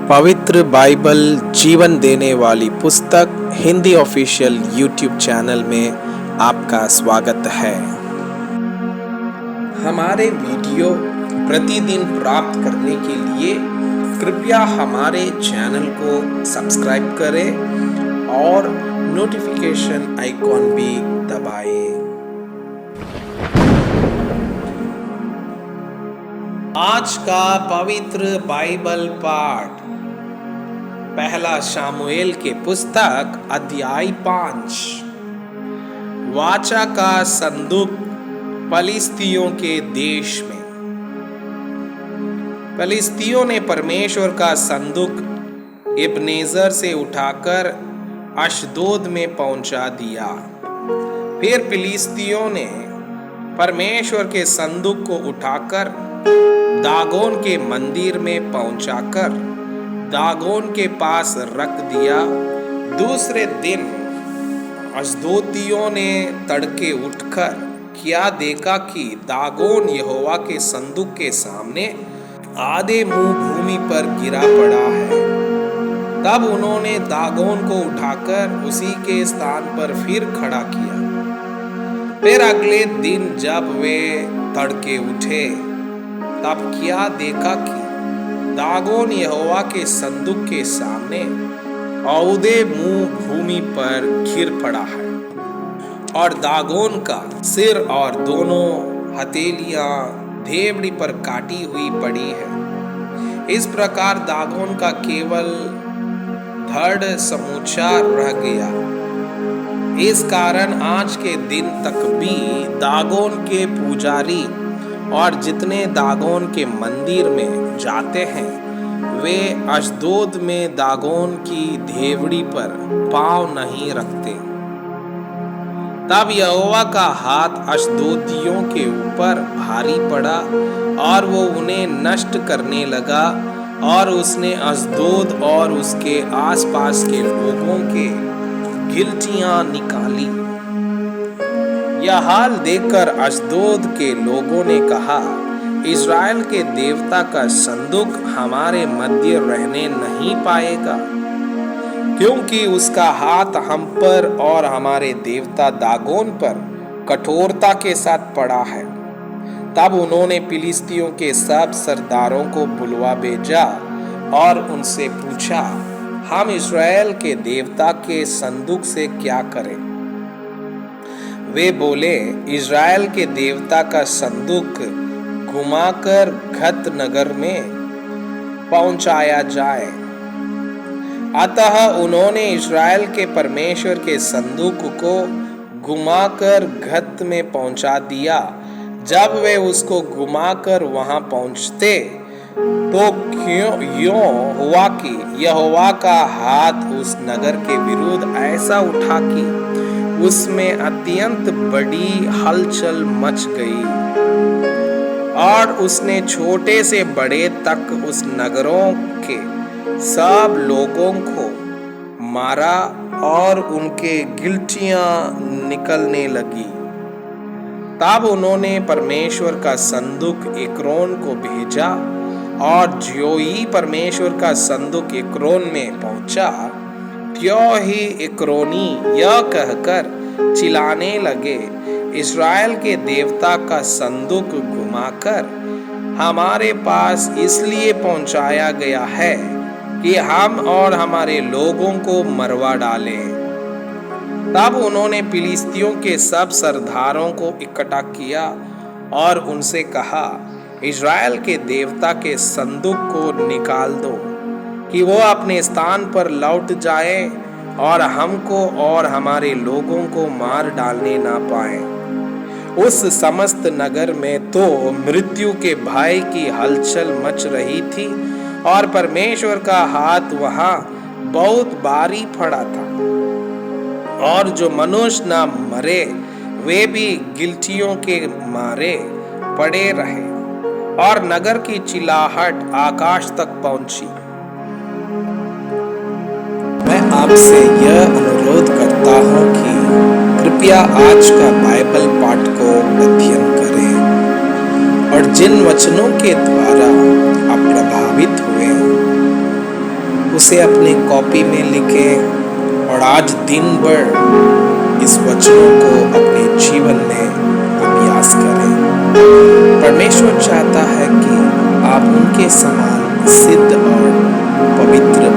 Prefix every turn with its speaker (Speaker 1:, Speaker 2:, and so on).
Speaker 1: पवित्र बाइबल जीवन देने वाली पुस्तक हिंदी ऑफिशियल यूट्यूब चैनल में आपका स्वागत है। हमारे वीडियो प्रतिदिन प्राप्त करने के लिए कृपया हमारे चैनल को सब्सक्राइब करें और नोटिफिकेशन आइकॉन भी दबाएं। आज का पवित्र बाइबल पाठ पहला शामुएल के पुस्तक अध्याय 5। वाचा का संदूक फलिस्तियों के देश में। फलिस्तियों ने परमेश्वर का संदूक एबनेजर से उठाकर अशदोद में पहुंचा दिया। फिर फिलिस्तियों ने परमेश्वर के संदूक को उठाकर दागोन के मंदिर में पहुंचाकर दागोन के पास रख दिया। दूसरे दिन अशदोदियों ने तड़के उठकर क्या देखा कि दागोन यहोवा के संदूक के सामने आधे मुंह भूमि पर गिरा पड़ा है। तब उन्होंने दागोन को उठाकर उसी के स्थान पर फिर खड़ा किया। फिर अगले दिन जब वे तड़के उठे तब क्या देखा कि दागोन यहोवा के संदूक के सामने औदे मुंह भूमि पर गिर पड़ा है और दागोन का सिर और दोनों हथेलियां धेवड़ी पर काटी हुई पड़ी है। इस प्रकार दागोन का केवल धड़ समूचा रह गया। इस कारण आज के दिन तक भी दागोन के पुजारी और जितने दागोन के मंदिर में जाते हैं वे अशदोद में दागोन की धेवड़ी पर पांव नहीं रखते। तब यहोवा का हाथ अशदोदियों के ऊपर भारी पड़ा और वो उन्हें नष्ट करने लगा और उसने अशदोद और उसके आसपास के लोगों के गिलटियां निकाली। यह हाल देखकर अशदोद के लोगों ने कहा, इस्राएल के देवता का संदूक हमारे मध्य रहने नहीं पाएगा, क्योंकि उसका हाथ हम पर और हमारे देवता दागोन पर कठोरता के साथ पड़ा है। तब उन्होंने फिलिस्तियों के सब सरदारों को बुलवा भेजा और उनसे पूछा, हम इस्राएल के देवता के संदूक से क्या करें? वे बोले, इस्राएल के देवता का संदूक घुमाकर गत नगर में पहुंचाया जाए। अतः उन्होंने इस्राएल के परमेश्वर के संदूक को घुमाकर गत में पहुंचा दिया। जब वे उसको घुमाकर वहां पहुंचते तो यूं हुआ कि यहोवा का हाथ उस नगर के विरुद्ध ऐसा उठा कि उसमें अत्यंत बड़ी हलचल मच गई और उसने छोटे से बड़े तक उस नगरों के सब लोगों को मारा और उनके गिलटियां निकलने लगी। तब उन्होंने परमेश्वर का संदूक एक्रोन को भेजा और ज्यों ही परमेश्वर का संदूक एक्रोन में पहुंचा त्यों ही एक्रोनी यह कहकर चिल्लाने लगे, इस्राएल के देवता का संदूक घुमाकर हमारे पास इसलिए पहुंचाया गया है कि हम और हमारे लोगों को मरवा डालें। तब उन्होंने फिलिस्तियों के सब सरदारों को इकट्ठा किया और उनसे कहा, इस्राएल के देवता के संदूक को निकाल दो कि वो अपने स्थान पर लौट जाए और हमको और हमारे लोगों को मार डालने ना पाए। उस समस्त नगर में तो मृत्यु के भय की हलचल मच रही थी और परमेश्वर का हाथ वहां बहुत भारी पड़ा था और जो मनुष्य ना मरे वे भी गिलटियों के मारे पड़े रहे और नगर की चिल्लाहट आकाश तक पहुंची। मैं आपसे यह अनुरोध करता हूं कि कृपया आज का बाइबल पाठ को अध्ययन करें और जिन वचनों के द्वारा आप प्रभावित हुए उसे अपने कॉपी में लिखें और आज दिन भर इस वचनों को अपने जीवन में अभ्यास करें। परमेश्वर चाहता है कि आप उनके समान सिद्ध और पवित्र